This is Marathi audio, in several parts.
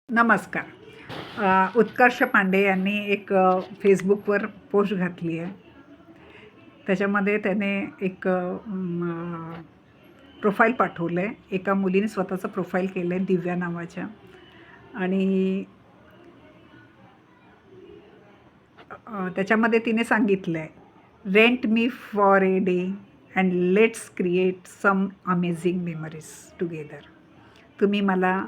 नमस्कार. उत्कर्ष पांडे यांनी एक फेसबुकवर पोस्ट घातली आहे. त्याच्यामध्ये त्याने एक प्रोफाईल पाठवलं आहे. एका मुलीने स्वतःचं प्रोफाईल केलं आहे दिव्या नावाच्या. आणि त्याच्यामध्ये तिने सांगितलं आहे, rent me for a day and let's create some amazing memories together. तुम्ही मला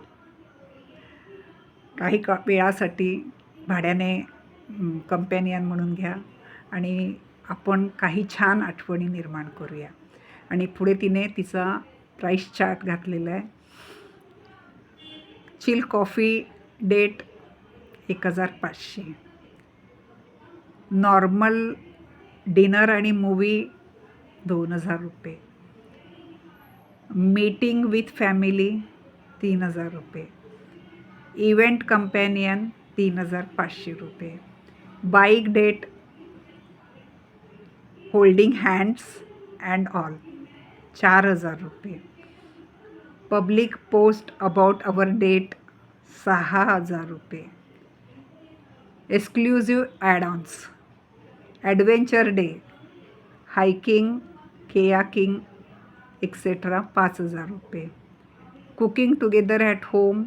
काही वेळासाठी भाड्याने कंपॅनियन म्हणून घ्या आणि आपण काही छान आठवणी निर्माण करूया. आणि पुढे तिने तिचा प्राईस चार्ट घातलेला आहे. Chill coffee date 1500, normal dinner आणि मूवी 2000 रुपये, मीटिंग विथ फॅमिली 3000 रुपये, इवेंट कंपॅनियन 3500 रुपये, bike date holding hands and all 4000 रुपये, public post about our date 6000 रुपये, exclusive add ons, adventure day, hiking, kayaking etcetera 5000 रुपये, कुकिंग टुगेदर ॲट होम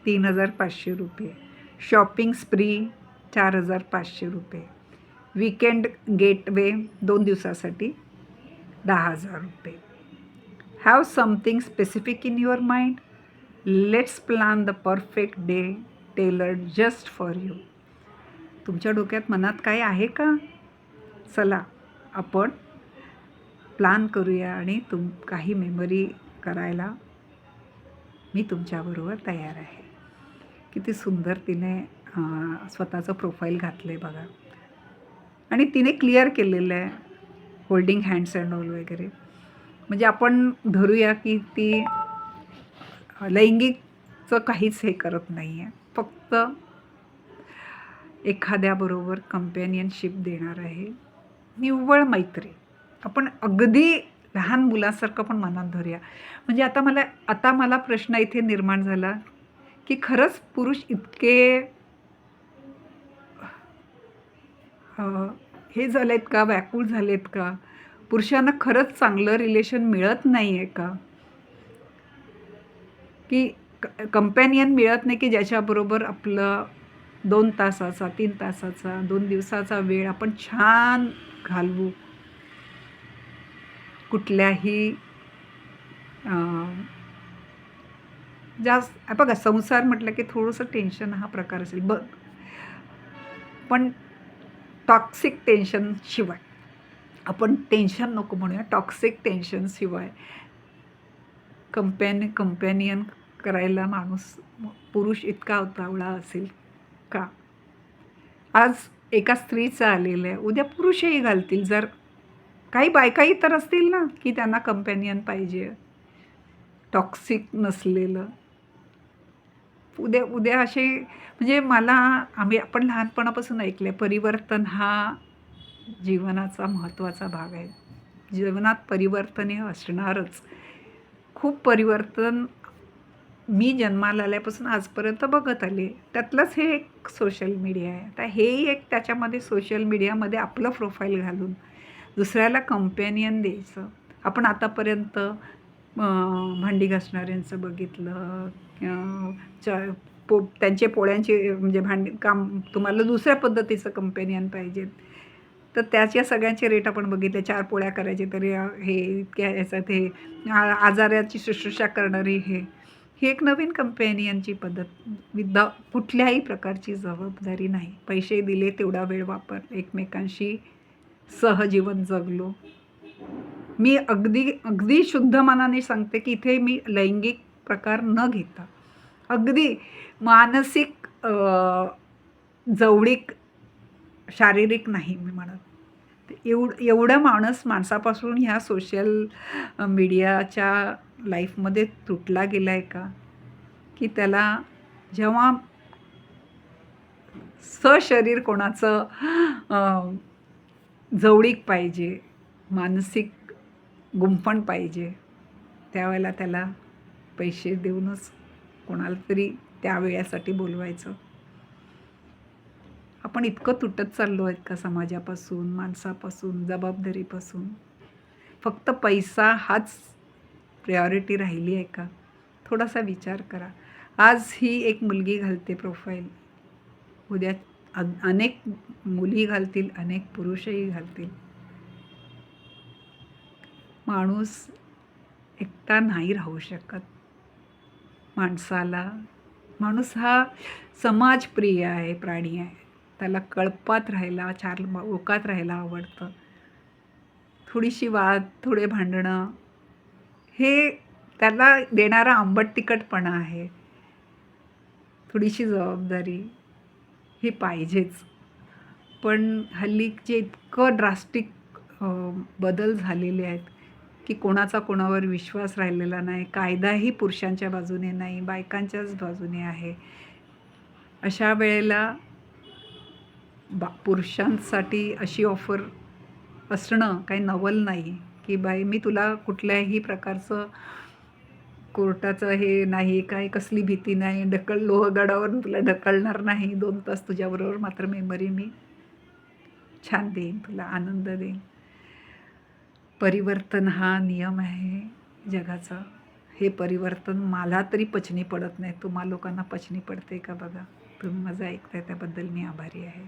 3500 रुपये, शॉपिंग स्प्री 4500 रुपये, वीकेंड गेटवे 2 दिवसासाठी 10,000 रुपये. Have something specific in your mind. Let's plan the perfect day tailored just for you. तुमच्या डोक्यात मनात काय आहे का? चला आपण प्लॅन करूया आणि काही मेमरी करायला मी तुमच्याबरोबर तयार आहे. किती सुंदर तिने स्वतःचं प्रोफाईल घातलं आहे बघा. आणि तिने क्लिअर केलेलं आहे होल्डिंग हँड्स अँड ऑल वगैरे. म्हणजे आपण धरूया की ती लैंगिकचं काहीच हे करत नाही आहे, फक्त एखाद्याबरोबर कंपॅनियनशिप देणार आहे, निव्वळ मैत्री. आपण अगदी लहान मुलासारखं पण मनात धरूया. म्हणजे आता मला प्रश्न इथे निर्माण झाला की खरंच पुरुष इतके हे झालेत का, व्याकुळ झालेत का? पुरुषांना खरंच चांगलं रिलेशन मिळत नाही आहे का? की कंपॅनियन मिळत नाही की ज्याच्याबरोबर आपलं 2 तासाचा, 3 तासाचा, 2 दिवसाचा वेळ आपण छान घालवू. कुठल्याही जास्त बघा, संसार म्हटलं की थोडंसं टेन्शन हा प्रकार असेल पण टॉक्सिक टेन्शनशिवाय, आपण टेन्शन नको म्हणूया, टॉक्सिक टेन्शनशिवाय कंपॅनियन करायला पुरुष इतका उतावळा असेल का? आज एका स्त्रीचं आलेलं आहे, उद्या पुरुषही घालतील. जर काही बायकाही तर असतील ना की त्यांना कंपॅनियन पाहिजे, टॉक्सिक नसलेलं. उद्या असे म्हणजे आपण लहानपणापासून ऐकलं आहे, परिवर्तन हा जीवनाचा महत्त्वाचा भाग आहे. जीवनात परिवर्तन हे असणारच. खूप परिवर्तन मी जन्माला आल्यापासून आजपर्यंत बघत आले. त्यातलंच हे एक सोशल मीडिया आहे. आता हेही एक त्याच्यामध्ये सोशल मीडियामध्ये आपलं प्रोफाईल घालून दुसऱ्याला कंपॅनियन द्यायचं. आपण आतापर्यंत भांडी घासणाऱ्यांचं बघितलं, त्यांचे पोळ्यांचे म्हणजे काम तुम्हाला दुसऱ्या पद्धतीचं कंपॅनियन पाहिजे तर त्याच्या सगळ्यांचे रेट आपण बघितले. 4 पोळ्या करायचे तरी हे इतक्या ह्याच्यात, हे आजाराची शुश्रूषा करणारी ही एक नवीन कंपॅनियनची पद्धत. कुठल्याही प्रकारची जबाबदारी नाही. पैसे दिले, तेवढा वेळ एकमेकांशी सहजीवन जगलो. मी अगदी शुद्ध मनाने सांगते की इथे मी लैंगिक प्रकार न घेता अगदी मानसिक जवळीक, शारीरिक नाही मी म्हणत. एवढं माणसापासून ह्या सोशल मीडियाच्या लाईफमध्ये तुटला गेला आहे का की त्याला जेव्हा सशरीर कोणाचं जवळीक पाहिजे, मानसिक गुंफण पाहिजे, त्यावेळेला त्याला पैसे देऊनच कोणाला तरी त्या वेळासाठी बोलवायचं. आपण इतकं तुटत चाललो आहेत का समाजापासून, माणसापासून, जबाबदारीपासून? फक्त पैसा हाच प्रायोरिटी राहिली आहे का? थोडासा विचार करा. आज ही एक मुलगी घालते प्रोफाईल, उद्या अनेक मुली घालतील, अनेक पुरुषही घालतील. माणूस एकटा नाही राहू शकत. माणूस हा समाजप्रिय आहे, प्राणी आहे. त्याला कळपात राहायला, चार लोकात राहायला आवडतं. थोडीशी वाद, थोडे भांडणं हे त्याला देणारा आंबट तिखटपणा आहे. थोडीशी जबाबदारी ही पाहिजेच. पण हल्लीचे इतकं ड्रास्टिक बदल झालेले आहेत की कोणाचा कोणावर विश्वास राहिलेला नाही. कायदाही पुरुषांच्या बाजूने नाही, बायकांच्याच बाजूने आहे. अशा वेळेला पुरुषांसाठी अशी ऑफर असणं काही नवल नाही की बाई मी तुला कुठल्याही प्रकारचं कोर्टाचं हे नाही, काही कसली भीती नाही, लोहगडावरून तुला ढकलणार नाही. 2 तास तुझ्याबरोबर मात्र मेमरी मी छान देईन, तुला आनंद देईन. परिवर्तन हा नियम आहे जगाचा. हे परिवर्तन मला तरी पचनी पडत नाही. तुम्हा लोकांना पचनी पडते का बघा. तुम्ही माझं ऐकताय त्याबद्दल मी आभारी आहे.